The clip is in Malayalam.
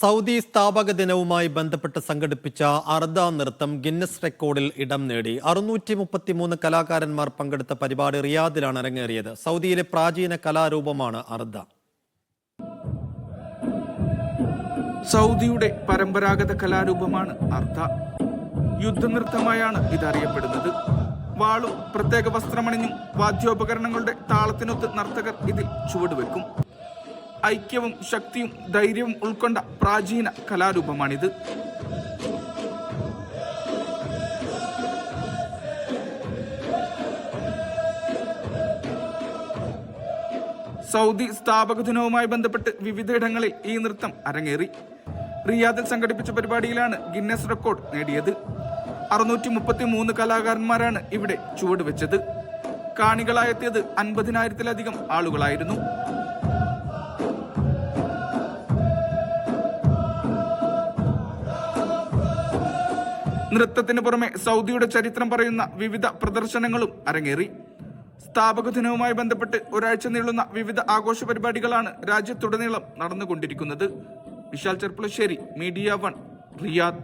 സൗദി സ്ഥാപക ദിനവുമായി ബന്ധപ്പെട്ട് സംഘടിപ്പിച്ച അർദ നൃത്തം ഗിന്നസ് റെക്കോർഡിൽ ഇടം നേടി. 633 കലാകാരന്മാർ പങ്കെടുത്ത പരിപാടി റിയാദിലാണ് അരങ്ങേറിയത്. സൗദിയിലെ പ്രാചീന കലാരൂപമാണ് അർദ. സൗദിയുടെ പരമ്പരാഗത കലാരൂപമാണ് അർദ. യുദ്ധനൃത്തമായാണ് ഇതറിയപ്പെടുന്നത്. വാളും പ്രത്യേക വസ്ത്രമണിഞ്ഞും വാദ്യോപകരണങ്ങളുടെ താളത്തിനൊത്ത് നർത്തകർ ഇതിൽ ചുവടുവെക്കും. ഐക്യവും ശക്തിയും ധൈര്യവും ഉൾക്കൊണ്ട പ്രാചീന കലാരൂപമാണിത്. സൗദി സ്ഥാപക ദിനവുമായി ബന്ധപ്പെട്ട് വിവിധയിടങ്ങളിൽ ഈ നൃത്തം അരങ്ങേറി. റിയാദിൽ സംഘടിപ്പിച്ച പരിപാടിയിലാണ് ഗിന്നസ് റെക്കോർഡ് നേടിയത്. 633 കലാകാരന്മാരാണ് ഇവിടെ ചുവടുവെച്ചത്. കാണികളായെത്തിയത് 50,000-ലധികം ആളുകളായിരുന്നു. നൃത്തത്തിന് പുറമെ സൗദിയുടെ ചരിത്രം പറയുന്ന വിവിധ പ്രദർശനങ്ങളും അരങ്ങേറി. സ്ഥാപക ദിനവുമായി ബന്ധപ്പെട്ട് ഒരാഴ്ച നീളുന്ന വിവിധ ആഘോഷ പരിപാടികളാണ് രാജ്യത്തുടനീളം നടന്നുകൊണ്ടിരിക്കുന്നത്. Vishal Cherpulassery, media 1, Riyadh.